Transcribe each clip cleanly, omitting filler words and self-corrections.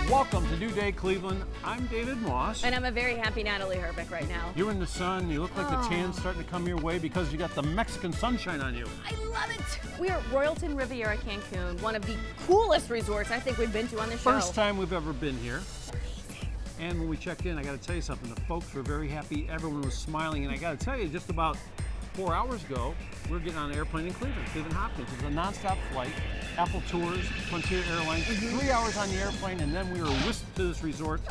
Welcome to New Day Cleveland. I'm David Moss. And I'm a very happy Natalie Herbeck right now. You're in the sun. You look like the tan's starting to come your way because you got the Mexican sunshine on you. I love it. We are at Royalton, Riviera, Cancun, one of the coolest resorts I think we've been to on the show. First time we've ever been here. And when we checked in, I got to tell you something. The folks were very happy. Everyone was smiling. And I got to tell you, just about 4 hours ago, we were getting on an airplane in Cleveland Hopkins. It was a nonstop flight. Apple Tours, Frontier Airlines, 3 hours on the airplane, and then we were whisked to this resort.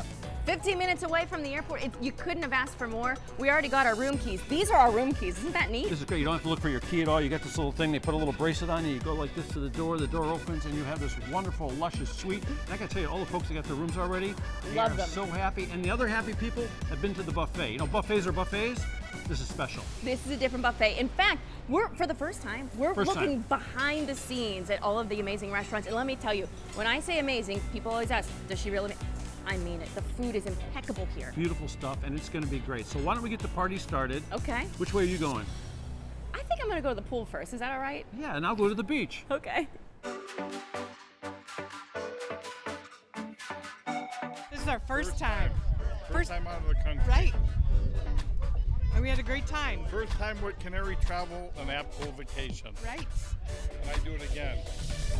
15 minutes away from the airport. You couldn't have asked for more. We already got our room keys. These are our room keys. Isn't that neat? This is great. You don't have to look for your key at all. You got this little thing. They put a little bracelet on you. You go like this to the door opens, and you have this wonderful, luscious suite. And I got to tell you, all the folks that got their rooms already, they are so happy. And the other happy people have been to the buffet. You know, buffets are buffets. This is special. This is a different buffet. In fact, for the first time, we're looking behind the scenes at all of the amazing restaurants. And let me tell you, when I say amazing, people always ask, does she really? I mean it. The food is impeccable here. Beautiful stuff, and it's going to be great. So why don't we get the party started? Okay. Which way are you going? I think I'm going to go to the pool first. Is that all right? Yeah, and I'll go to the beach. Okay. This is our first time. First time out of the country. Right. And we had a great time. First time with Canary Travel and Apple Vacation. Right. And I do it again.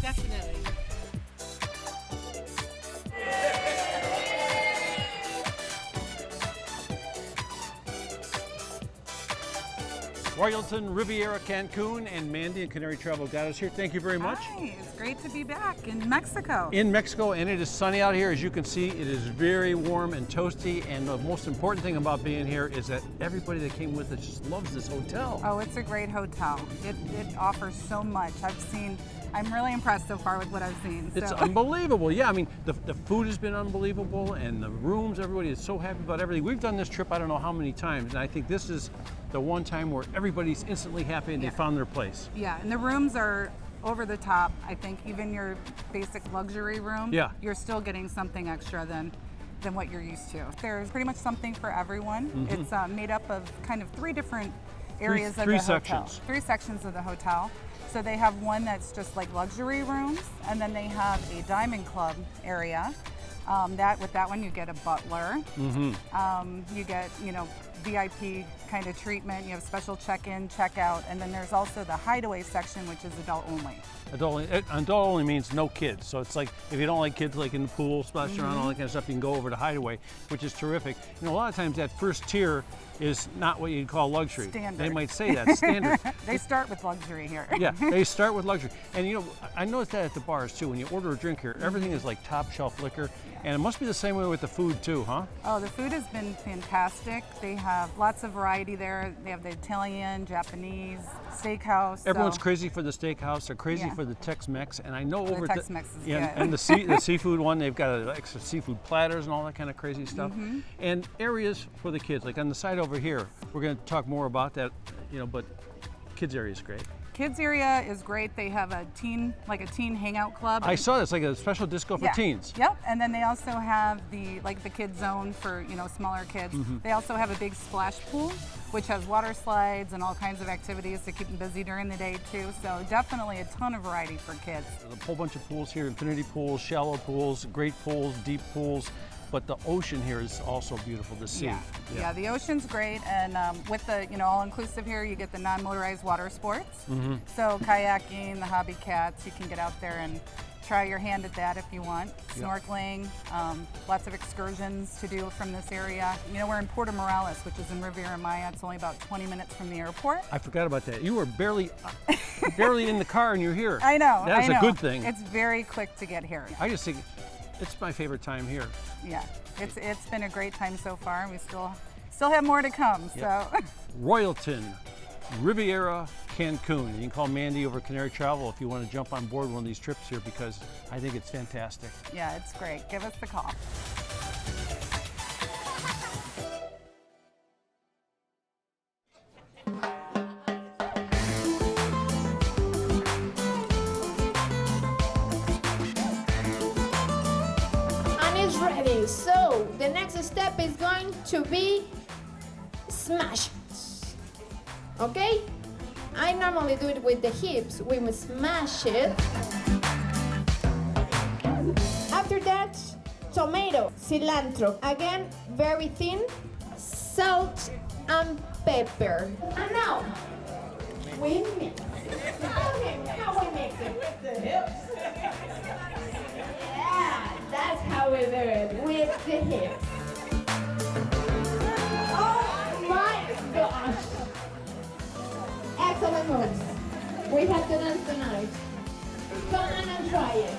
Definitely. Royalton, Riviera, Cancun, and Mandy and Canary Travel got us here. Thank you very much. Hi, it's great to be back in Mexico. In Mexico, and it is sunny out here. As you can see, it is very warm and toasty, and the most important thing about being here is that everybody that came with us just loves this hotel. Oh, it's a great hotel. It offers so much. I'm really impressed so far with what I've seen. It's unbelievable. Yeah, I mean, the food has been unbelievable, and the rooms, everybody is so happy about everything. We've done this trip I don't know how many times, and I think this is the one time where everybody's instantly happy and they found their place. Yeah, and the rooms are over the top. I think even your basic luxury room, you're still getting something extra than what you're used to. There's pretty much something for everyone. Mm-hmm. It's made up of kind of three different areas of the hotel. Three sections of the hotel. So they have one that's just like luxury rooms, and then they have a diamond club area. With that one, you get a butler. Mm-hmm. You get, VIP kind of treatment. You have special check-in, check-out, and then there's also the hideaway section, which is adult only. Adult only means no kids. So it's like if you don't like kids like in the pool, splashing around, all that kind of stuff, you can go over to hideaway, which is terrific. A lot of times that first tier is not what you'd call luxury. Standard. They might say that, standard. They start with luxury here. Yeah, they start with luxury. And I noticed that at the bars too. When you order a drink here, everything is like top shelf liquor. And it must be the same way with the food too, huh? Oh, the food has been fantastic. They have lots of variety there. They have the Italian, Japanese, steakhouse. Everyone's crazy for the steakhouse. They're crazy for the Tex-Mex. And I know the Tex-Mex is good. And the seafood one, they've got extra seafood platters and all that kind of crazy stuff. Mm-hmm. And areas for the kids, like on the side over here. We're going to talk more about that, but kids area is great. Kids area is great. They have a teen hangout club. I saw this, like a special disco for teens. Yep, and then they also have the kids zone for smaller kids. Mm-hmm. They also have a big splash pool, which has water slides and all kinds of activities to keep them busy during the day too. So definitely a ton of variety for kids. There's a whole bunch of pools here: infinity pools, shallow pools, great pools, deep pools. But the ocean here is also beautiful to see. Yeah, the ocean's great, and with the all-inclusive here, you get the non-motorized water sports. Mm-hmm. So kayaking, the hobby cats, you can get out there and try your hand at that if you want. Snorkeling, lots of excursions to do from this area. We're in Puerto Morales, which is in Riviera Maya. It's only about 20 minutes from the airport. I forgot about that. You were barely in the car and you're here. I know. That's a good thing. It's very quick to get here. I just think it's my favorite time here. Yeah, it's been a great time so far, and we still have more to come. So, Royalton, Riviera, Cancun. You can call Mandy over Canary Travel if you want to jump on board one of these trips here, because I think it's fantastic. Yeah, it's great. Give us the call. Ready. So the next step is going to be smash. Okay? I normally do it with the hips. We must smash it. After that, tomato, cilantro, again, very thin, salt and pepper. And now, we mix. Okay, how we mix it? With the hips. Yeah, that's how we do it, with the hips. Oh my gosh. Excellent moves. We have to dance tonight. Come on and try it.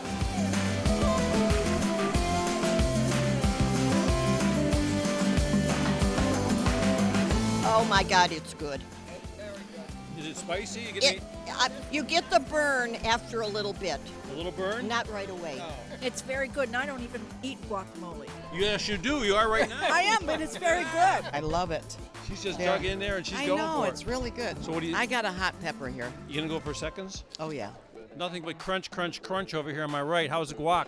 Oh my God, it's good. Is it spicy? You get the burn after a little bit. A little burn? Not right away. It's very good, and I don't even eat guacamole. Yes, you do. You are right now. I am, but it's very good. I love it. She's just dug in there and she's going for it. I know, it's really good. So what do you? I got a hot pepper here. You gonna go for seconds? Oh yeah. Nothing but crunch, crunch, crunch over here on my right. How's the guac?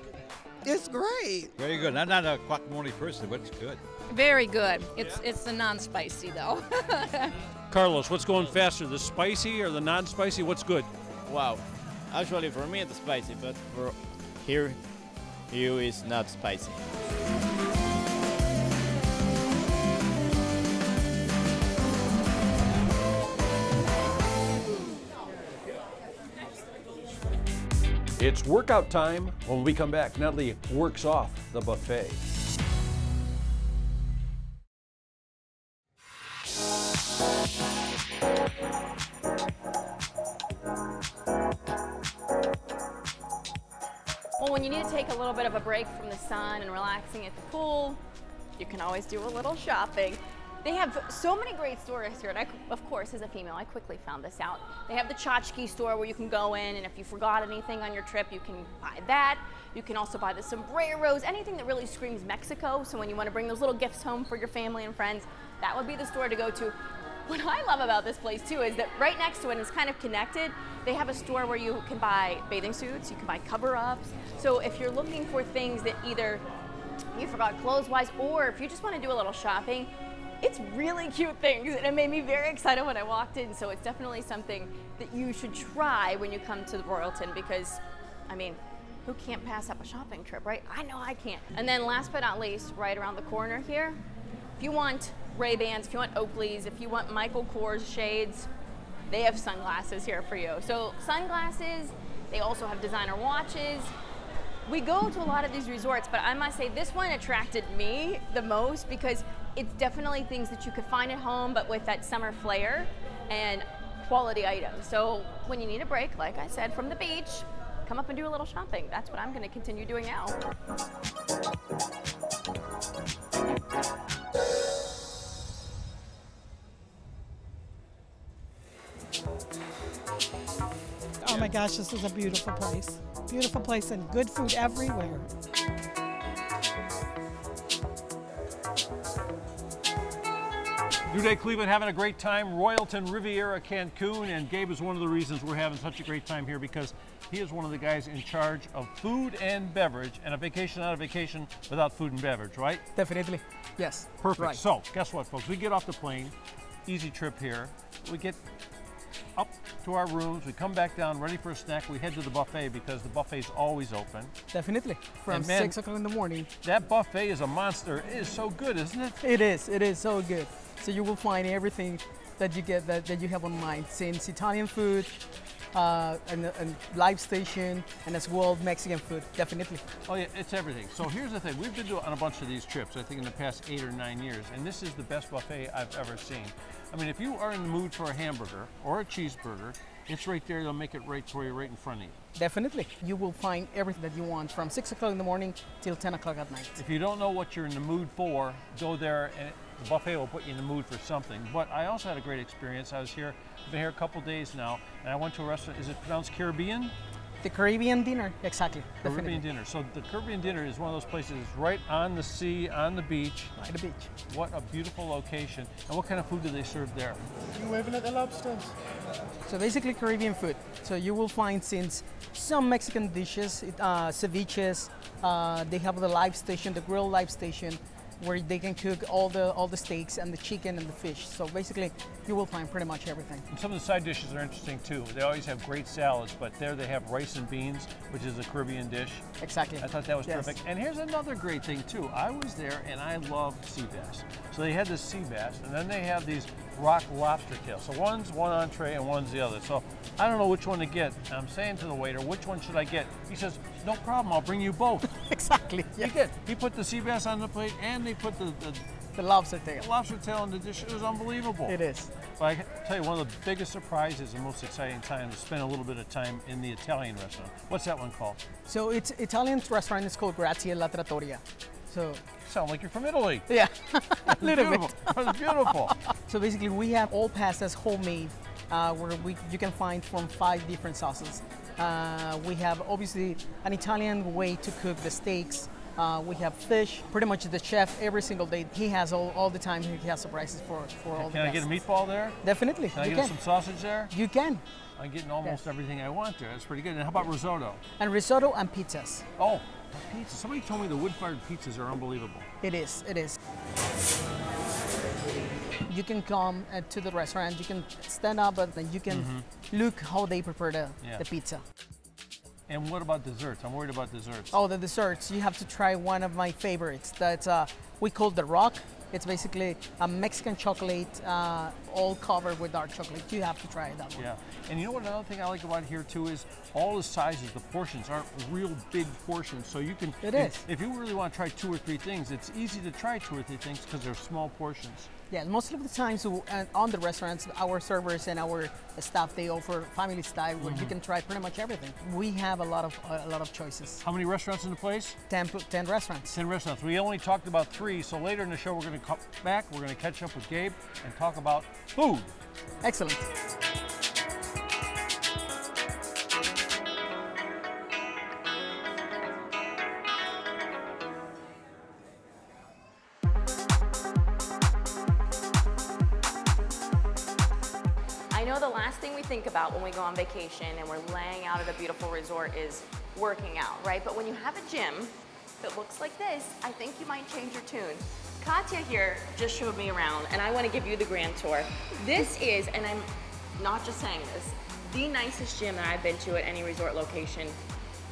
It's great. Very good. I'm not a guacamole person, but it's good. Very good. It's the non-spicy though. Carlos, what's going faster, the spicy or the non-spicy? What's good? Wow. Actually, for me it's spicy, but for here is not spicy. It's workout time. When we come back, Natalie works off the buffet. Well, when you need to take a little bit of a break from the sun and relaxing at the pool, you can always do a little shopping. They have so many great stores here, and of course, as a female, I quickly found this out. They have the tchotchke store where you can go in, and if you forgot anything on your trip, you can buy that. You can also buy the sombreros, anything that really screams Mexico. So when you want to bring those little gifts home for your family and friends, that would be the store to go to. What I love about this place too is that right next to it, and it's kind of connected, they have a store where you can buy bathing suits, you can buy cover-ups. So if you're looking for things that either you forgot clothes-wise, or if you just want to do a little shopping, it's really cute things, and it made me very excited when I walked in. So it's definitely something that you should try when you come to the Royalton, because, I mean, who can't pass up a shopping trip, right? I know I can't. And then last but not least, right around the corner here, if you want Ray-Bans, if you want Oakleys, if you want Michael Kors shades, they have sunglasses here for you. So sunglasses, they also have designer watches. We go to a lot of these resorts, but I must say this one attracted me the most because it's definitely things that you could find at home, but with that summer flair and quality items. So when you need a break, like I said, from the beach, come up and do a little shopping. That's what I'm going to continue doing now. Oh my gosh, this is a beautiful place. Beautiful place and good food everywhere. New Day Cleveland having a great time. Royalton, Riviera, Cancun, and Gabe is one of the reasons we're having such a great time here because he is one of the guys in charge of food and beverage, and a vacation not a vacation without food and beverage, right? Definitely, yes. Perfect. Right. So, guess what, folks? We get off the plane, easy trip here. We get up to our rooms, we come back down, ready for a snack. We head to the buffet because the buffet's always open. Definitely, from 6 o'clock in the morning. That buffet is a monster. It is so good, isn't it? It is so good. So you will find everything that you get that you have on mind, since Italian food, and live station, and as well Mexican food, definitely. Oh yeah, it's everything. So here's the thing, we've been on a bunch of these trips, I think in the past 8 or 9 years, and this is the best buffet I've ever seen. I mean, if you are in the mood for a hamburger or a cheeseburger, it's right there, they'll make it right for you, right in front of you. Definitely. You will find everything that you want from 6 o'clock in the morning till 10 o'clock at night. If you don't know what you're in the mood for, go there and the buffet will put you in the mood for something. But I also had a great experience. I was here, I've been here a couple days now, and I went to a restaurant, is it pronounced Caribbean? The Caribbean dinner, exactly. Caribbean dinner. So the Caribbean dinner is one of those places right on the sea, on the beach. By the beach. What a beautiful location. And what kind of food do they serve there? You waving at the lobsters? So basically Caribbean food. So you will find since some Mexican dishes, ceviches, they have the live station, the grill live station. where they can cook all the steaks and the chicken and the fish. So basically, you will find pretty much everything. And some of the side dishes are interesting too. They always have great salads, but there they have rice and beans, which is a Caribbean dish. Exactly. I thought that was terrific. And here's another great thing too. I was there and I love sea bass. So they had this sea bass, and then they have these rock lobster tails. So one's one entree and one's the other. So I don't know which one to get. And I'm saying to the waiter, which one should I get? He says, no problem, I'll bring you both. Exactly. Yes. He put the sea bass on the plate and they put the lobster tail. The lobster tail in the dish. It was unbelievable. It is. But I can tell you, one of the biggest surprises and most exciting times is spend a little bit of time in the Italian restaurant. What's that one called? So it's Italian restaurant. It's called Grazie alla Trattoria. So sound like you're from Italy. Yeah, a little bit. It's beautiful. So basically, we have all pastas homemade, where you can find from 5 different sauces. We have obviously an Italian way to cook the steaks. We have fish. Pretty much the chef every single day, he has all the time. He has surprises for all the. Can I get a meatball there? Definitely. Can I get some sausage there? You can. I'm getting almost everything I want there. That's pretty good. And how about risotto? And risotto and pizzas. Oh, pizza. Somebody told me the wood-fired pizzas are unbelievable. It is. It is. You can come to the restaurant. You can stand up and you can look how they prepare the pizza. And what about desserts? I'm worried about desserts. Oh, the desserts. You have to try one of my favorites. That's we call the Rock. It's basically a Mexican chocolate, all covered with dark chocolate. You have to try that one. Yeah, and you know what another thing I like about here too is all the sizes, the portions aren't real big portions. So you can, if you really want to try 2 or 3 things, it's easy to try 2 or 3 things because they're small portions. Yeah, most of the times on the restaurants, our servers and our staff, they offer family style where you can try pretty much everything. We have a lot of choices. How many restaurants in the place? 10 restaurants. 10 restaurants. We only talked about 3, so later in the show we're going to come back, we're going to catch up with Gabe and talk about food. Excellent. I know the last thing we think about when we go on vacation and we're laying out at a beautiful resort is working out, right? But when you have a gym that looks like this, I think you might change your tune. Katya here just showed me around, and I want to give you the grand tour. This is, and I'm not just saying this, the nicest gym that I've been to at any resort location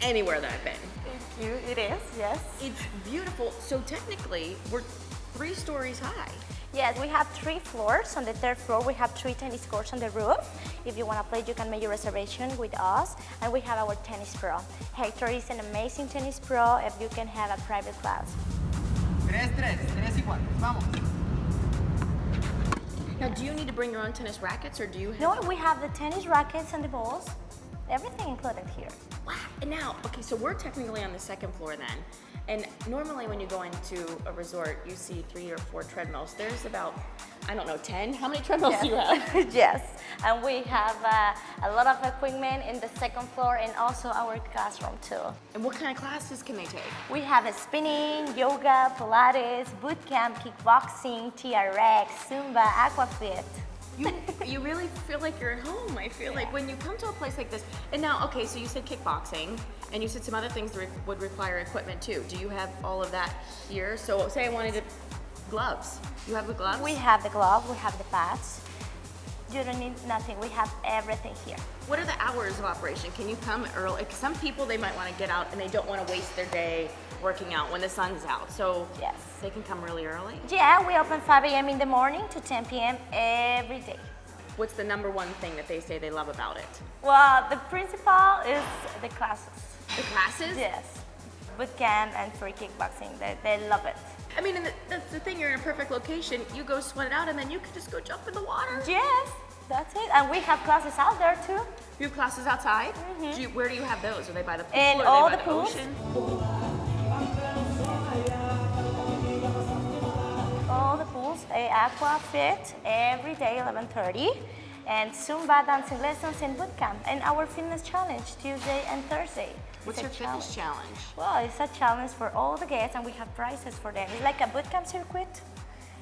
anywhere that I've been. Thank you. It is, yes. It's beautiful. So technically, we're 3 stories high. Yes, we have 3 floors. On the 3rd floor, we have 3 tennis courts on the roof. If you want to play, you can make your reservation with us. And we have our tennis pro. Hector is an amazing tennis pro if you can have a private class. 3 y 4, vamos. Now, do you need to bring your own tennis rackets, or do you have... No, we have the tennis rackets and the balls. Everything included here. Wow. And now, okay, so we're technically on the 2nd floor then. And normally when you go into a resort, you see 3 or 4 treadmills. There's about, I don't know, 10? How many treadmills do you have? Yes, and we have a lot of equipment in the 2nd floor and also our classroom too. And what kind of classes can they take? We have a spinning, yoga, Pilates, boot camp, kickboxing, TRX, Zumba, Aquafit. You really feel like you're at home. I feel like when you come to a place like this. And now, okay, so you said kickboxing, and you said some other things that would require equipment too. Do you have all of that here? So say I wanted gloves. You have the gloves? We have the glove, we have the pads. You don't need nothing, we have everything here. What are the hours of operation? Can you come early? Some people, they might want to get out and they don't want to waste their day working out when the sun's out. So yes, they can come really early? Yeah, we open 5 a.m. in the morning to 10 p.m. every day. What's the #1 thing that they say they love about it? Well, the principal is the classes. The classes? Yes. Boot camp and free kickboxing, they love it. I mean, and that's the thing, you're in a perfect location. You go sweat it out and then you can just go jump in the water. Yes, that's it. And we have classes out there too. You have classes outside? Where do you have those? Are they by the pool in or all are they the by the pools. ocean? All the pools, Aqua Fit every day 11:30, and Zumba dancing lessons in boot camp, and our fitness challenge Tuesday and Thursday. What's your fitness challenge? Well, it's a challenge for all the guests, and we have prizes for them. It's like a boot camp circuit.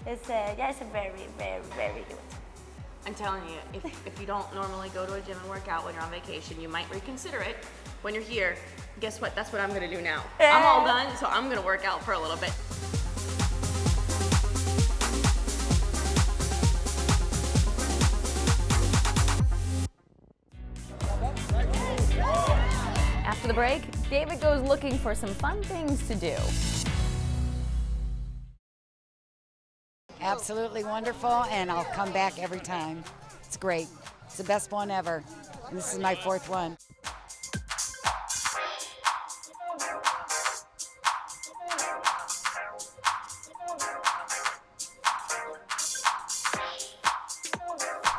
It's it's a very, very, very good. I'm telling you, if you don't normally go to a gym and work out when you're on vacation, you might reconsider it. When you're here, guess what? That's what I'm gonna do now. I'm all done, so I'm gonna work out for a little bit. After the break, David goes looking for some fun things to do. Absolutely wonderful, and I'll come back every time. It's great. It's the best one ever. And this is my 4th one.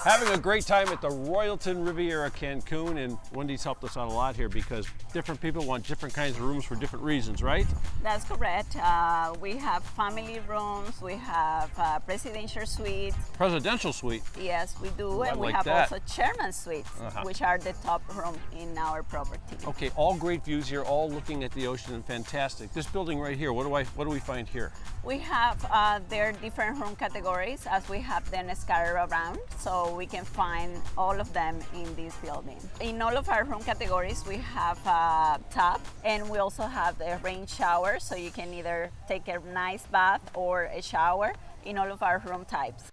Having a great time at the Royalton Riviera Cancun, and Wendy's helped us out a lot here because different people want different kinds of rooms for different reasons, right? That's correct. We have family rooms, we have presidential suite. Presidential suite? Yes, we do, and we like have that. also chairman suites, which are the top room in our property. Okay, all great views here, all looking at the ocean and fantastic. This building right here, what do we find here? We have their different room categories as we have them scattered around, so we can find all of them in this building. In all of our room categories, we have a tub, and we also have the rain shower, so you can either take a nice bath or a shower in all of our room types.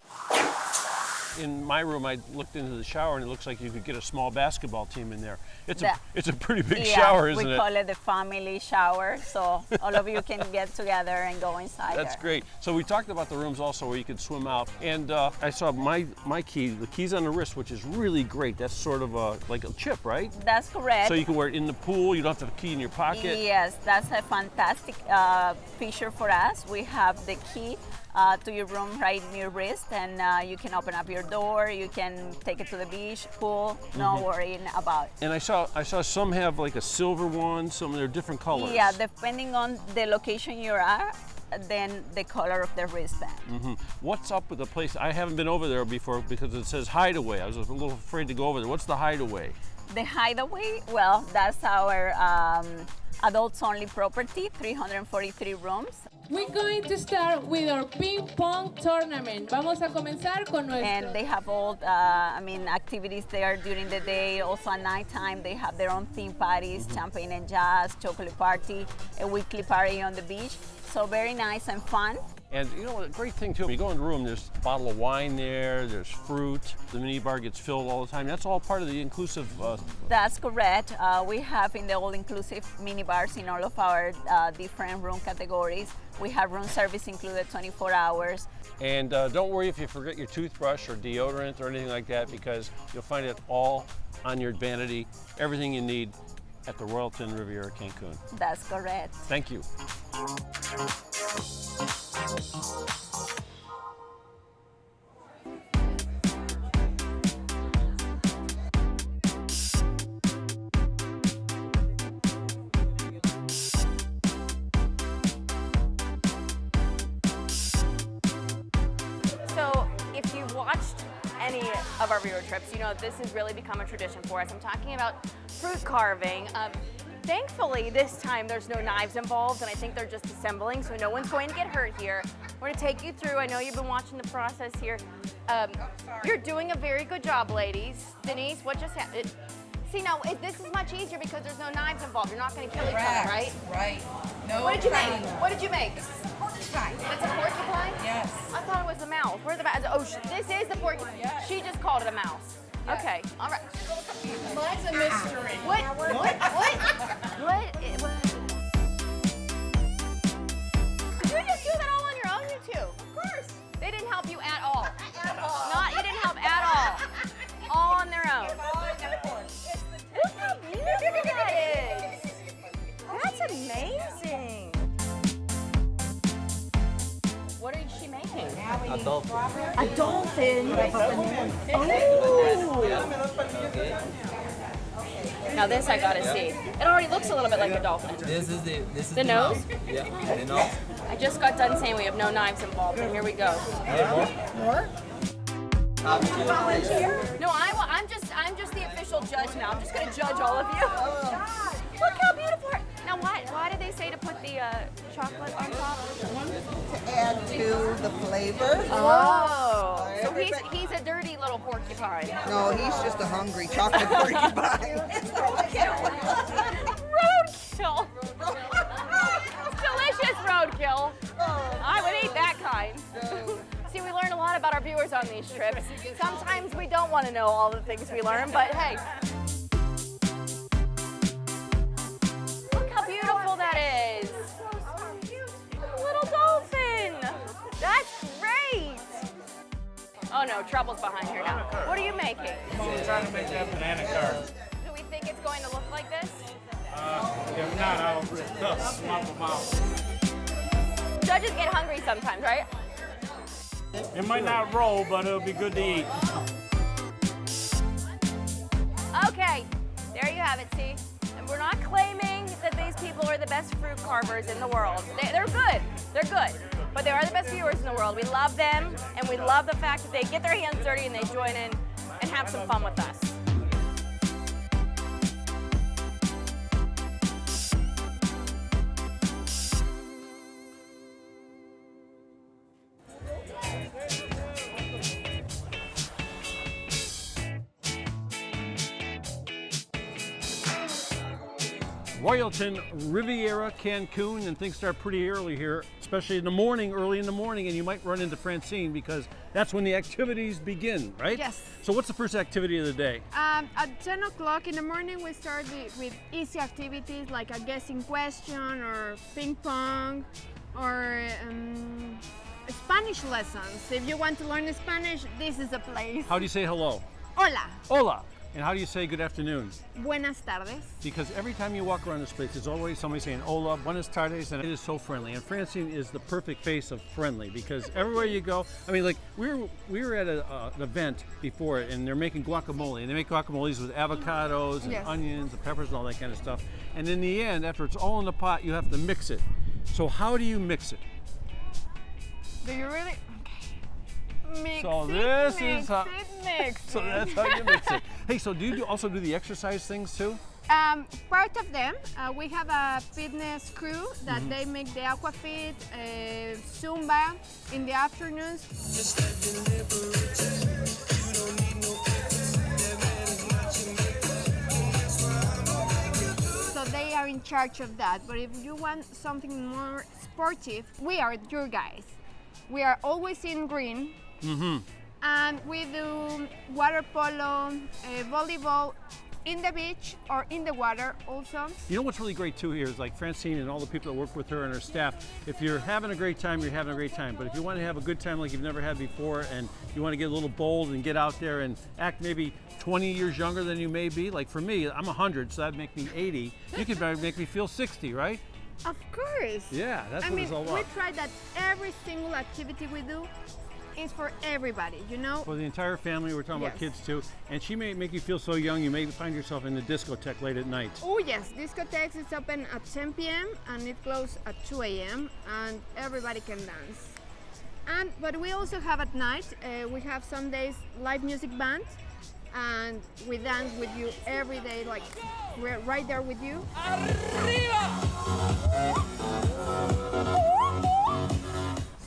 In my room, I looked into the shower, and it looks like you could get a small basketball team in there. It's a pretty big shower, isn't it? We call it the family shower, so all of you can get together and go inside. That's great. So we talked about the rooms also where you can swim out, and I saw my key, the keys on the wrist, which is really great. That's sort of like a chip, right? That's correct. So you can wear it in the pool. You don't have to have the key in your pocket. Yes, that's a fantastic feature for us. We have the key to your room right in your wrist, and you can open up your door, you can take it to the beach, pool, no worrying about. And I saw some have like a silver one, some of their different colors. Yeah, depending on the location you are, then the color of the wristband. What's up with the place? I haven't been over there before because it says Hideaway. I was a little afraid to go over there. What's the Hideaway? The Hideaway, well, that's our adults only property, 343 rooms. We're going to start with our ping pong tournament. Vamos a comenzar con nuestro. And they have all, activities there during the day. Also at nighttime, they have their own theme parties, champagne and jazz, chocolate party, a weekly party on the beach. So very nice and fun. And you know, a great thing too, when you go in the room, there's a bottle of wine there, there's fruit, the mini bar gets filled all the time. That's all part of the inclusive. That's correct. We have in the all-inclusive mini bars in all of our different room categories. We have room service included 24 hours. And don't worry if you forget your toothbrush or deodorant or anything like that, because you'll find it all on your vanity, everything you need at the Royalton Riviera Cancun. That's correct. Thank you. So if you watched any of our Riviera trips, you know this has really become a tradition for us. I'm talking about fruit carving. Thankfully, this time there's no knives involved, and I think they're just assembling, so no one's going to get hurt here. We're going to take you through. I know you've been watching the process here. You're doing a very good job, ladies. Denise, what just happened? See, now this is much easier because there's no knives involved. You're not going to kill each other, right? Right. No. What did you make? What did you make? This is a porcupine. It's a porcupine? Yes. I thought it was a mouse. Where's the mouse? Oh, this is the porcupine. Yes. She just called it a mouse. Yes. Okay, all right. Mine's a mystery. What? Did you just do that all on your own, you two? Of course. They didn't help you at all. At all. You didn't help at all. All on their own. Look how beautiful that is. That's amazing. What is she making? A dolphin. A dolphin. Now this I gotta see. It already looks a little bit like a dolphin. This is the nose? Yeah, the nose. I just got done saying we have no knives involved, and here we go. More? No, I'm just the official judge now. I'm just gonna judge all of you. Look how beautiful. Now why did they say to put the chocolate on top? To add to the flavor. Oh. So he's a dirty little porcupine. No, he's just a hungry chocolate porcupine. Roadkill. Delicious roadkill. I would eat that kind. See, we learn a lot about our viewers on these trips. Sometimes we don't want to know all the things we learn, but hey. no, trouble's behind here now. What are you making? I'm trying to make that banana card. Do we think it's going to look like this? If not, I'll swap them out. Judges get hungry sometimes, right? It might not roll, but it'll be good to eat. Okay, there you have it, see? And we're not claiming that these people are the best fruit carvers in the world. They're good, but they are the best viewers in the world. We love them, and we love the fact that they get their hands dirty and they join in and have some fun with us. Royalton, Riviera, Cancun, and things start pretty early here, especially in the morning, early in the morning, and you might run into Francine because that's when the activities begin, right? Yes. So what's the first activity of the day? At 10 o'clock in the morning, we start with easy activities like a guessing question or ping pong or Spanish lessons. If you want to learn Spanish, this is a place. How do you say hello? Hola. Hola. And how do you say good afternoon? Buenas tardes. Because every time you walk around this place, there's always somebody saying hola, buenas tardes, and it is so friendly. And Francine is the perfect face of friendly because everywhere you go, I mean, like we were at an event before, and they're making guacamole, and they make guacamoles with avocados and Yes. onions and peppers and all that kind of stuff. And in the end, after it's all in the pot, you have to mix it. So how do you mix it? Do you really? Mix So it, this mix is how. it, mix So it. that's how you mix it. Hey, so do you also do the exercise things too? Part of them, we have a fitness crew that they make the aquafit, Zumba in the afternoons. So they are in charge of that. But if you want something more sportive, we are your guys. We are always in green. Mm-hmm. And we do water polo, volleyball in the beach or in the water also. You know what's really great too here is like Francine and all the people that work with her and her staff. If you're having a great time, you're having a great time. But if you want to have a good time like you've never had before and you want to get a little bold and get out there and act maybe 20 years younger than you may be, like for me, I'm 100, so that'd make me 80. You could make me feel 60, right? Of course. Yeah, that's what it's all we about. try that every single activity we do is for everybody, you know? For the entire family, we're talking about Yes. kids too. And she may make you feel so young, you may find yourself in the discotheque late at night. Oh yes, discotheques is open at 10 p.m. and it closes at 2 a.m. and everybody can dance. But we also have at night, we have some days live music band and we dance with you every day, like we're right there with you.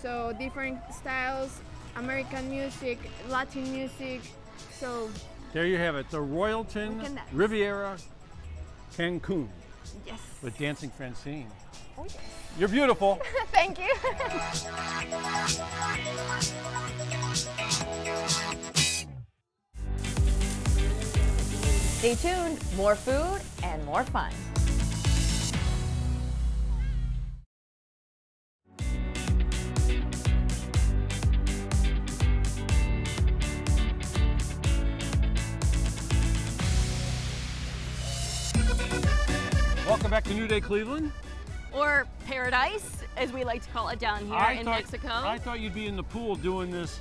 So different styles, American music, Latin music, so. There you have it, the Royalton, We can dance. Riviera, Cancun. Yes. With Dancing Francine. Oh, yes. You're beautiful. Thank you. Stay tuned, more food and more fun. Welcome back to New Day Cleveland. Or paradise, as we like to call it down here in Mexico. I thought you'd be in the pool doing this.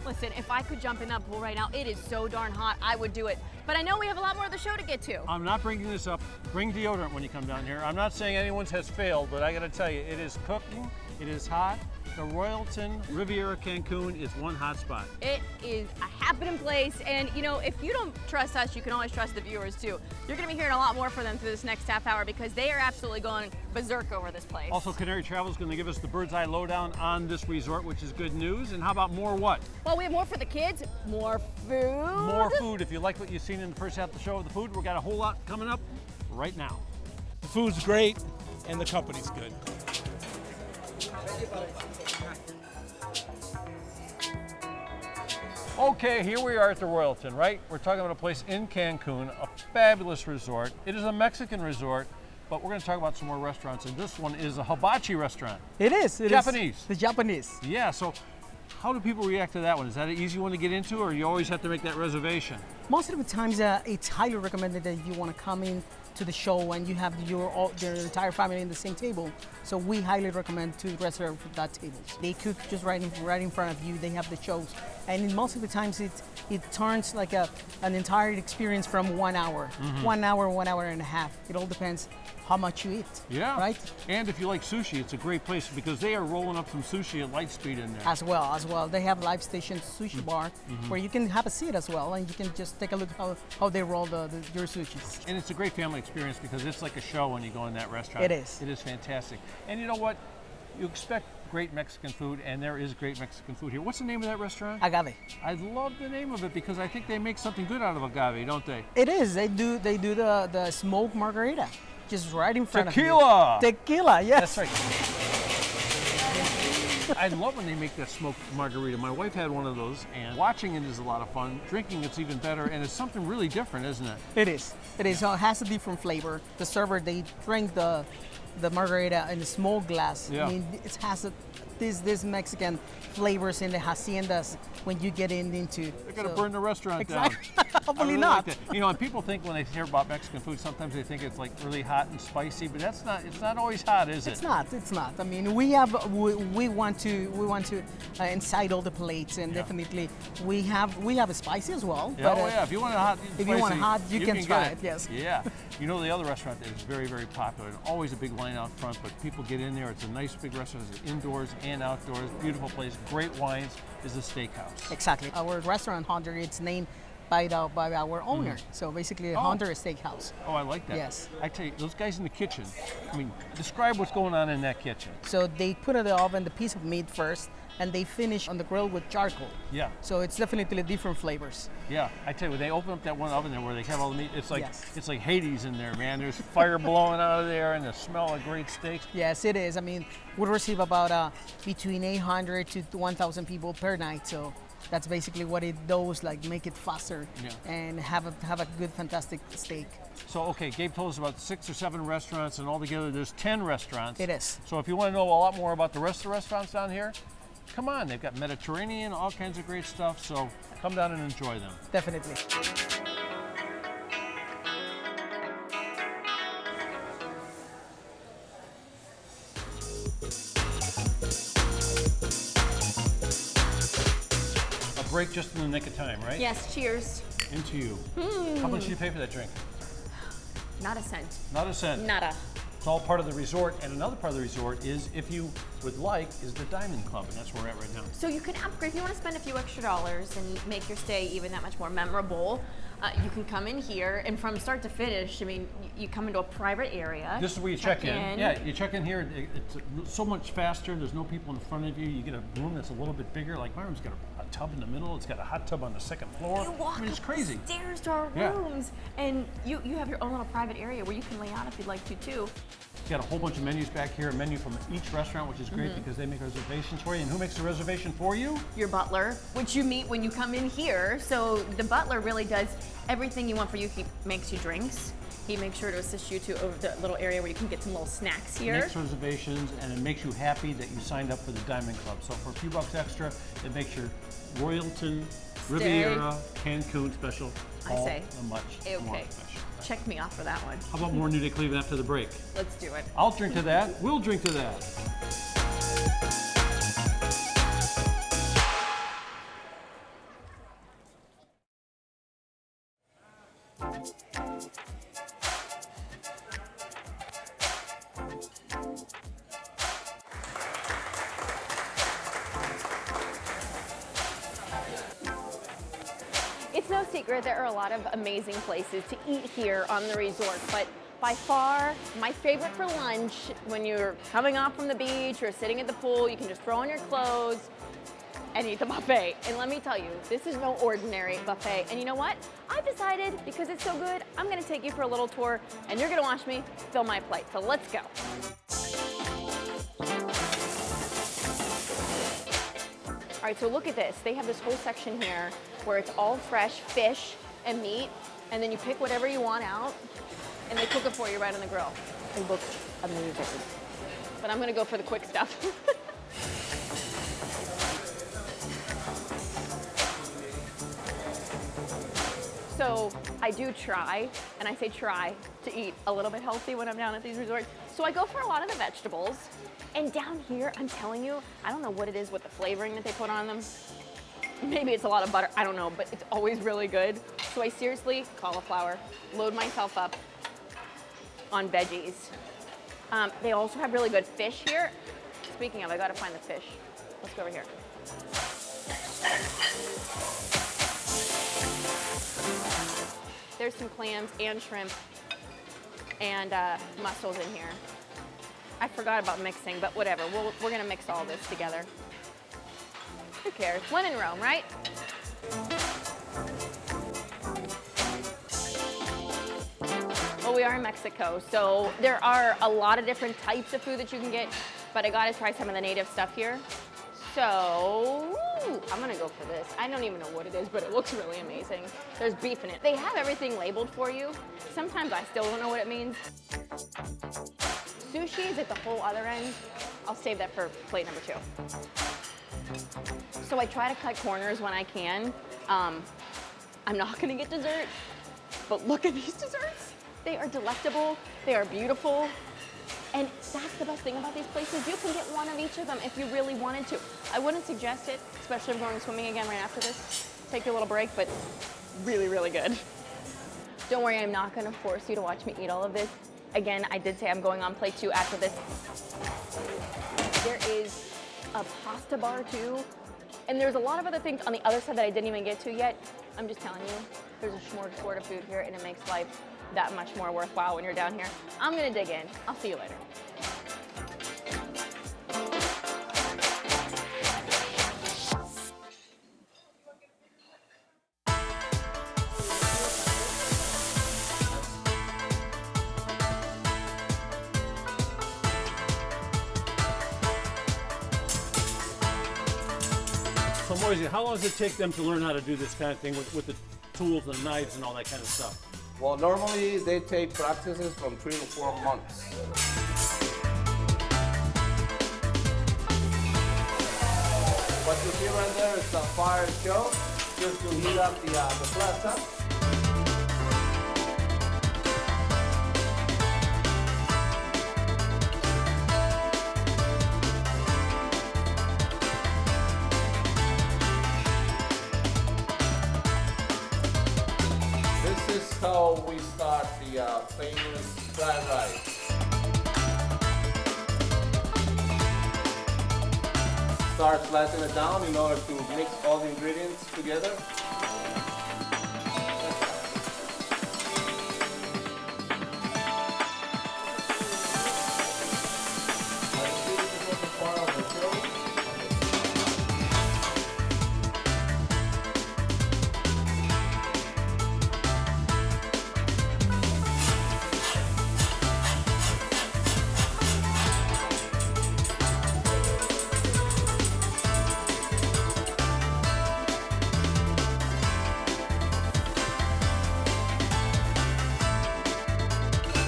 Listen, if I could jump in that pool right now, it is so darn hot, I would do it. But I know we have a lot more of the show to get to. I'm not bringing this up. Bring deodorant when you come down here. I'm not saying anyone's has failed, but I gotta tell you, it is cooking, it is hot. The Royalton Riviera Cancun is one hot spot. It is a happening place, and you know, if you don't trust us, you can always trust the viewers too. You're gonna be hearing a lot more from them through this next half hour because they are absolutely going berserk over this place. Also, Canary Travel is going to give us the bird's eye lowdown on this resort, which is good news. And how about more what? Well, we have more for the kids, more food. More food. If you like what you've seen in the first half of the show of the food, we've got a whole lot coming up right now. The food's great and the company's good. Okay, here we are at the Royalton, right? We're talking about a place in Cancun, a fabulous resort. It is a Mexican resort, but we're going to talk about some more restaurants, and this one is a hibachi restaurant. It is. Japanese. The Japanese. Yeah, so How do people react to that one? Is that an easy one to get into, or you always have to make that reservation? Most of the times, it's highly recommended that you want to come in to the show and you have your entire family in the same table. So we highly recommend to reserve that table. They cook just right in front of you. They have the shows, and most of the times it turns like an entire experience from 1 hour, 1 hour, 1 hour and a half. It all depends how much you eat. Yeah. Right. And if you like sushi, it's a great place because they are rolling up some sushi at light speed in there. As well. They have live station sushi bar where you can have a seat as well, and you can just take a look how they roll your sushis. And it's a great family experience because it's like a show when you go in that restaurant. It is. It is fantastic. And you know what? You expect great Mexican food, and there is great Mexican food here. What's the name of that restaurant? Agave. I love the name of it because I think they make something good out of agave, don't they? It is. They do the smoked margarita. Just right in front Tequila. of you. Tequila, yes. That's right. I love when they make that smoked margarita. My wife had one of those, and watching it is a lot of fun. Drinking it's even better, and it's something really different, isn't it? It is. It is. So it has a different flavor. The server, they drink the margarita in a small glass. Yeah. I mean, it has this Mexican flavors in the haciendas when you get into. They're going to burn the restaurant down. Hopefully really not. Like that. You know, and people think when they hear about Mexican food, sometimes they think it's like really hot and spicy, but that's not. It's not always hot, is it? It's not. It's not. I mean, we want to incite all the plates, and definitely we have a spicy as well. Yeah, but, if you want it hot, if you want it hot, you can try get it. Yes. Yeah. You know, the other restaurant that is very, very popular, and always a big line out front, but people get in there. It's a nice big restaurant. It's indoors and outdoors. Beautiful place. Great wines. Is the steakhouse. Exactly. Our restaurant Hunter, it's named by our owner. So basically, Hunter Steakhouse. Oh, I like that. Yes. I tell you, those guys in the kitchen. I mean, describe what's going on in that kitchen. So they put in the oven the piece of meat first, and they finish on the grill with charcoal. Yeah. So it's definitely different flavors. Yeah, I tell you, when they open up that one oven there where they have all the meat, it's like it's like Hades in there, man. There's fire blowing out of there and the smell of great steaks. Yes, it is. I mean, we receive about between 800 to 1,000 people per night. So that's basically what it does, like make it faster and have a good, fantastic steak. So, okay, Gabe told us about 6 or 7 restaurants, and altogether there's 10 restaurants. It is. So if you want to know a lot more about the rest of the restaurants down here, come on. They've got Mediterranean, all kinds of great stuff. So come down and enjoy them. Definitely. Break just in the nick of time, right? Yes, cheers. Into you. How much do you pay for that drink? Not a cent. Not a cent. Nada. It's all part of the resort, and another part of the resort is, if you would like, is the Diamond Club, and that's where we're at right now. So you can upgrade if you want to spend a few extra dollars and make your stay even that much more memorable. You can come in here, and from start to finish, I mean, you come into a private area. This is where you check in. Yeah, you check in here. It's so much faster. There's no people in front of you. You get a room that's a little bit bigger. Like my room's got a tub in the middle. It's got a hot tub on the second floor. You walk it's crazy. up the stairs to our rooms, and you have your own little private area where you can lay out if you'd like to too. You got a whole bunch of menus back here, a menu from each restaurant, which is great because they make reservations for you. And who makes the reservation for you? Your butler, which you meet when you come in here. So the butler really does everything you want for you. He makes you drinks. He makes sure to assist you to the little area where you can get some little snacks here. Makes reservations, and it makes you happy that you signed up for the Diamond Club. So for a few bucks extra, it makes your Royalton, Riviera, Cancun special all much more special. Check me off for that one. How about more New Day Cleveland after the break? Let's do it. I'll drink to that. We'll drink to that. It's no secret there are a lot of amazing places to eat here on the resort, but by far my favorite for lunch, when you're coming off from the beach or sitting at the pool, you can just throw on your clothes and eat the buffet. And let me tell you, this is no ordinary buffet. And you know what? I've decided, because it's so good, I'm gonna take you for a little tour, and you're gonna watch me fill my plate. So let's go. All right, so look at this. They have this whole section here where it's all fresh fish and meat, and then you pick whatever you want out, and they cook it for you right on the grill. It looks amazing. But I'm gonna go for the quick stuff. So I do try, and I say try, to eat a little bit healthy when I'm down at these resorts. So I go for a lot of the vegetables. And down here, I'm telling you, I don't know what it is with the flavoring that they put on them. Maybe it's a lot of butter, I don't know, but it's always really good. So I seriously, cauliflower, load myself up on veggies. They also have really good fish here. Speaking of, I gotta find the fish. Let's go over here. There's some clams and shrimp and mussels in here. I forgot about mixing, but whatever. We're gonna mix all this together. Who cares? When in Rome, right? Well, we are in Mexico, so there are a lot of different types of food that you can get, but I gotta try some of the native stuff here. So, I'm gonna go for this. I don't even know what it is, but it looks really amazing. There's beef in it. They have everything labeled for you. Sometimes I still don't know what it means. Sushi is at the whole other end. I'll save that for plate number 2. So I try to cut corners when I can. I'm not gonna get dessert, but look at these desserts. They are delectable, they are beautiful, and that's the best thing about these places. You can get one of each of them if you really wanted to. I wouldn't suggest it, especially if I'm going swimming again right after this. Take a little break, but really, really good. Don't worry, I'm not gonna force you to watch me eat all of this. Again, I did say I'm going on plate 2 after this. There is a pasta bar too, and there's a lot of other things on the other side that I didn't even get to yet. I'm just telling you, there's a smorgasbord of food here, and it makes life that much more worthwhile when you're down here. I'm gonna dig in. I'll see you later. So Moisey, how long does it take them to learn how to do this kind of thing with the tools and the knives and all that kind of stuff? Well, normally they take practices from 3 to 4 months. What you see right there is a fire stove, just to heat up the plaza. This is how we start the famous fried rice. Start slicing it down in order to mix all the ingredients together.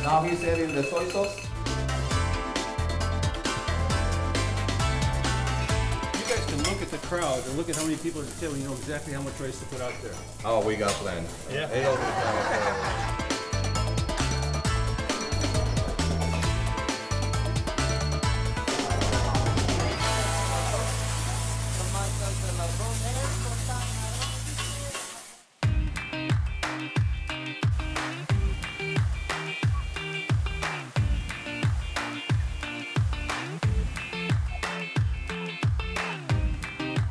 Now he's adding the soy sauce. You guys can look at the crowd and look at how many people are at the table. You know exactly how much rice to put out there. Oh, we got plenty. Yeah.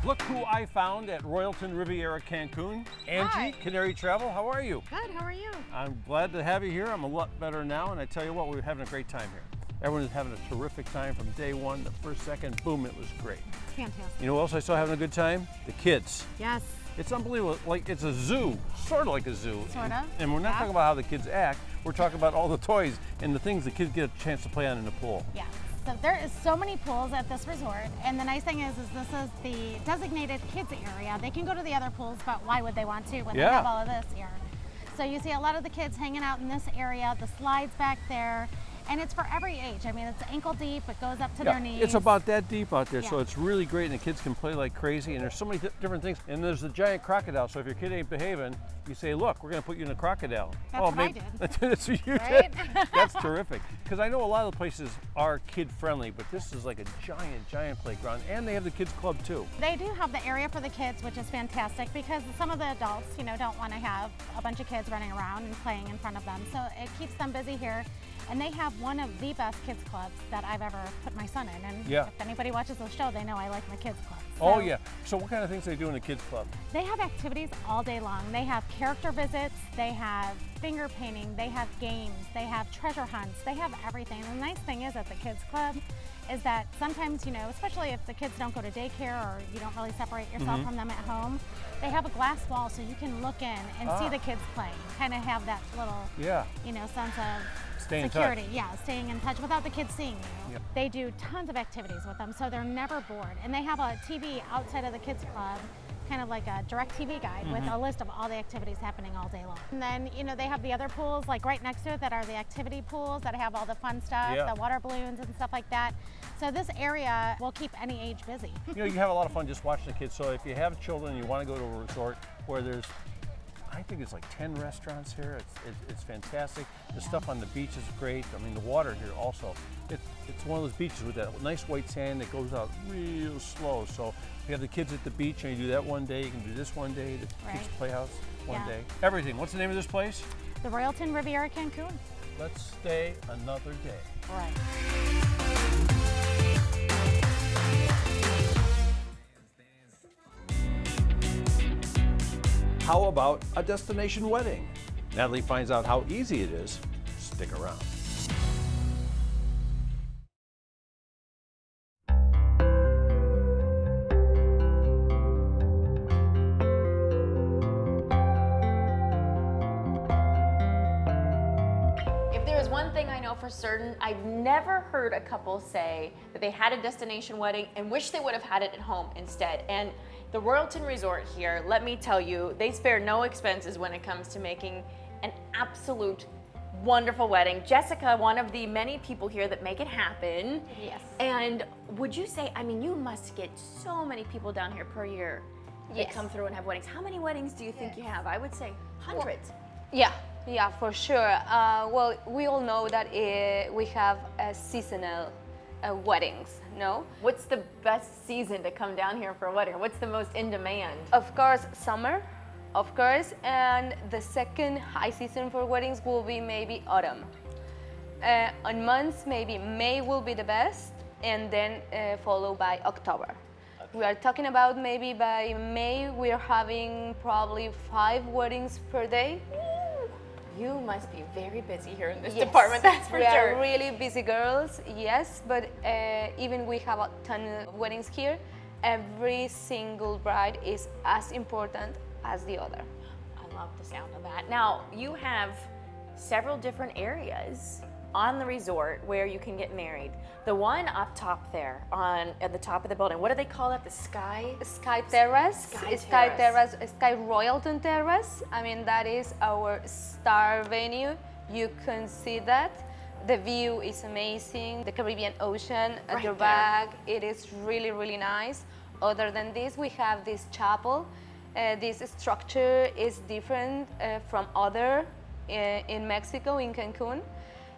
Look who I found at Royalton, Riviera, Cancun. Angie, Hi. Canary Travel, how are you? Good, how are you? I'm glad to have you here. I'm a lot better now, and I tell you what, we're having a great time here. Everyone is having a terrific time from day one, the first second, boom, it was great. Fantastic. You know who else I saw having a good time? The kids. Yes. It's unbelievable, like it's a zoo, sort of like a zoo. Sort of. And we're not talking about how the kids act, we're talking about all the toys and the things the kids get a chance to play on in the pool. Yeah. So there is so many pools at this resort, and the nice thing is this is the designated kids area. They can go to the other pools, but why would they want to when they have all of this here? So you see a lot of the kids hanging out in this area, the slides back there, And it's for every age. I mean, it's ankle deep, it goes up to Yeah, their knees. it's about that deep out there, so Yeah. it's really great, and the kids can play like crazy, and there's so many different things. And there's the giant crocodile, so if your kid ain't behaving, you say, look, we're gonna put you in a crocodile. That's what I did. That's what you Right? did. That's terrific. Because I know a lot of the places are kid-friendly, but this is like a giant playground, and they have the kids club too. They do have the area for the kids, which is fantastic because some of the adults, you know, don't want to have a bunch of kids running around and playing in front of them. So it keeps them busy here. And they have one of the best kids clubs that I've ever put my son in. And Yeah. if anybody watches the show, they know I like my kids club. Oh So yeah. So what kind of things do they do in the kids club? They have activities all day long. They have character visits, they have finger painting, they have games, they have treasure hunts, they have everything. And the nice thing is at the kids club is that sometimes, you know, especially if the kids don't go to daycare or you don't really separate yourself from them at home, they have a glass wall so you can look in and see the kids play. Kind of have that little, you know, sense of Stay in security. touch. Yeah, staying in touch without the kids seeing you. Yep. They do tons of activities with them, so they're never bored. And they have a TV outside of the kids club, kind of like a direct TV guide with a list of all the activities happening all day long. And then, you know, they have the other pools like right next to it that are the activity pools that have all the fun stuff, the water balloons and stuff like that. So this area will keep any age busy. You know, you have a lot of fun just watching the kids. So if you have children and you want to go to a resort where there's, I think it's like 10 restaurants here. It's fantastic. The stuff on the beach is great. I mean, the water here also. It's one of those beaches with that nice white sand that goes out real slow. So if you have the kids at the beach and you do that one day, you can do this one day, the kids playhouse one day. Everything. What's the name of this place? The Royalton Riviera Cancun. Let's stay another day. All right. How about a destination wedding? Natalie finds out how easy it is. Stick around. If there is one thing I know for certain, I've never heard a couple say that they had a destination wedding and wish they would have had it at home instead. And the Royalton Resort here, let me tell you, they spare no expenses when it comes to making an absolute wonderful wedding. Jessica, one of the many people here that make it happen. Yes. And would you say, I mean, you must get so many people down here per year that come through and have weddings. How many weddings do you think you have? I would say hundreds. Yeah, for sure. Well, we all know that we have seasonal weddings, no? What's the best season to come down here for a wedding? What's the most in demand? Of course, summer, of course, and the second high season for weddings will be maybe autumn. On months, maybe May will be the best, and then followed by October. We are talking about maybe by May, we're having probably 5 weddings per day. You must be very busy here in this department, that's for we sure. are really busy girls, yes, but even we have a ton of weddings here. Every single bride is as important as the other. I love the sound of that. Now, you have several different areas on the resort where you can get married. The one up top there at the top of the building, what do they call it? The Sky Terrace. Sky Terrace. Sky Royalton Terrace. I mean, that is our star venue. You can see that. The view is amazing. The Caribbean Ocean at your back. It is really, really nice. Other than this, we have this chapel. This structure is different from other in Mexico, in Cancun.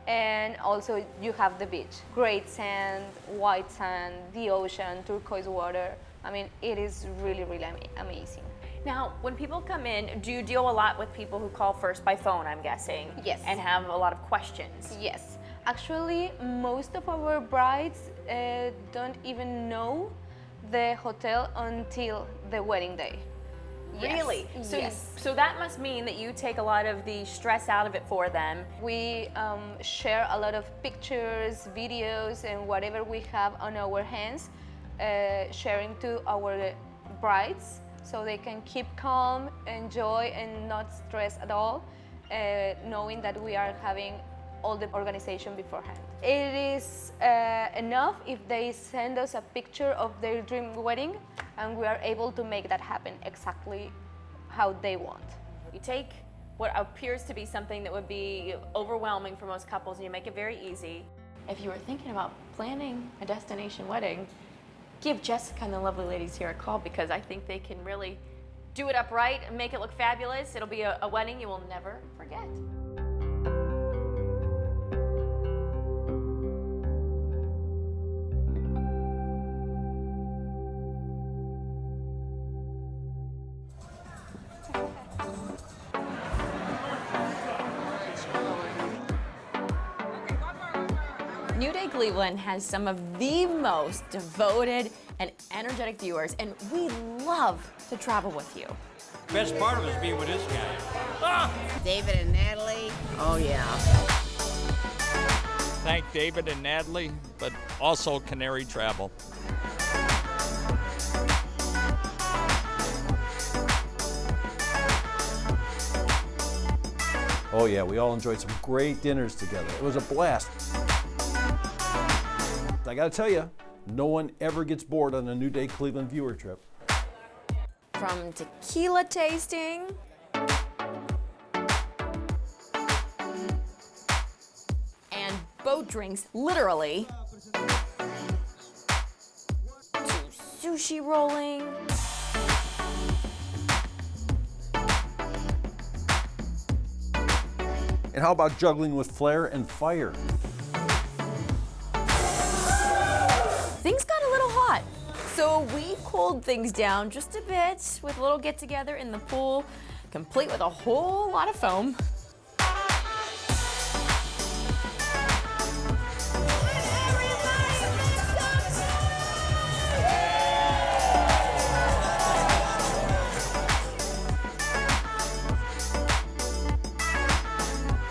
And also you have the beach. Great sand, white sand, the ocean, turquoise water. I mean, it is really, really amazing. Now, when people come in, do you deal a lot with people who call first by phone, I'm guessing? Yes. And have a lot of questions? Yes. Actually, most of our brides don't even know the hotel until the wedding day. Really? Yes. So that must mean that you take a lot of the stress out of it for them. We share a lot of pictures, videos, and whatever we have on our hands, sharing to our brides so they can keep calm, enjoy, and not stress at all, knowing that we are having all the organization beforehand. It is enough if they send us a picture of their dream wedding, and we are able to make that happen exactly how they want. You take what appears to be something that would be overwhelming for most couples, and you make it very easy. If you were thinking about planning a destination wedding, give Jessica and the lovely ladies here a call, because I think they can really do it up right and make it look fabulous. It'll be a wedding you will never forget. New Day Cleveland has some of the most devoted and energetic viewers, and we love to travel with you. Best part of it is being with this guy. Ah! David and Natalie. Oh, yeah. Thank David and Natalie, but also Canary Travel. Oh yeah, we all enjoyed some great dinners together. It was a blast. I gotta tell you, no one ever gets bored on a New Day Cleveland viewer trip. From tequila tasting and boat drinks, literally, to sushi rolling. And how about juggling with flair and fire? Things got a little hot, so we cooled things down just a bit with a little get-together in the pool, complete with a whole lot of foam.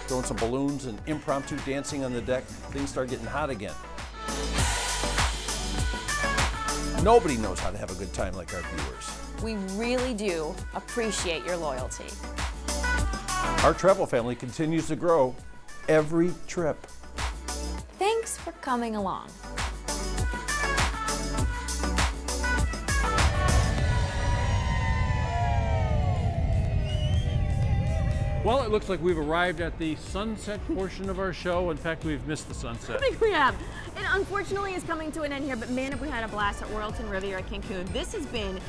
Throwing some balloons and impromptu dancing on the deck, things start getting hot again. Nobody knows how to have a good time like our viewers. We really do appreciate your loyalty. Our travel family continues to grow every trip. Thanks for coming along. Well, it looks like we've arrived at the sunset portion of our show. In fact, we've missed the sunset. I think we have. It unfortunately is coming to an end here, but man, have we had a blast at Royalton, Riviera, Cancun. This has been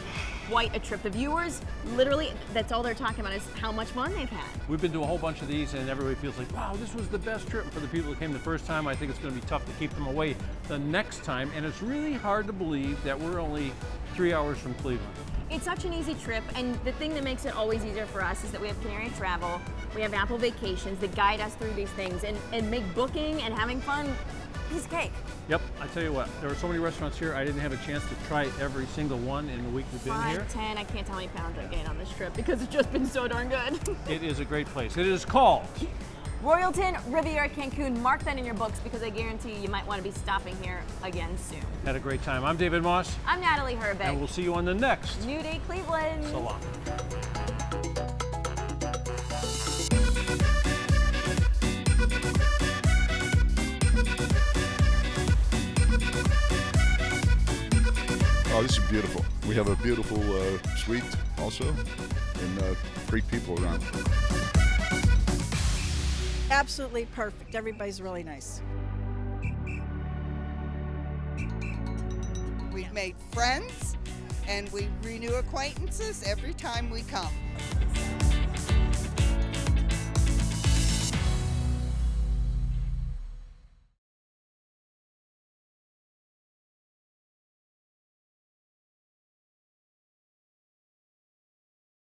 quite a trip. The viewers, literally, that's all they're talking about is how much fun they've had. We've been to a whole bunch of these, and everybody feels like, wow, this was the best trip. For the people that came the first time, I think it's going to be tough to keep them away the next time, and it's really hard to believe that we're only 3 hours from Cleveland. It's such an easy trip, and the thing that makes it always easier for us is that we have Canary Travel, we have Apple Vacations that guide us through these things and make booking and having fun piece of cake. Yep, I tell you what, there were so many restaurants here, I didn't have a chance to try every single one in the week we've been here. 10, I can't tell how many pounds I gained on this trip because it's just been so darn good. It is a great place. It is called Royalton, Riviera, Cancun. Mark that in your books because I guarantee you might want to be stopping here again soon. Had a great time. I'm David Moss. I'm Natalie Herbeck. And we'll see you on the next New Day Cleveland. So long. Oh, this is beautiful. We have a beautiful suite also, and great people around. Absolutely perfect. Everybody's really nice. We've made friends, and we renew acquaintances every time we come.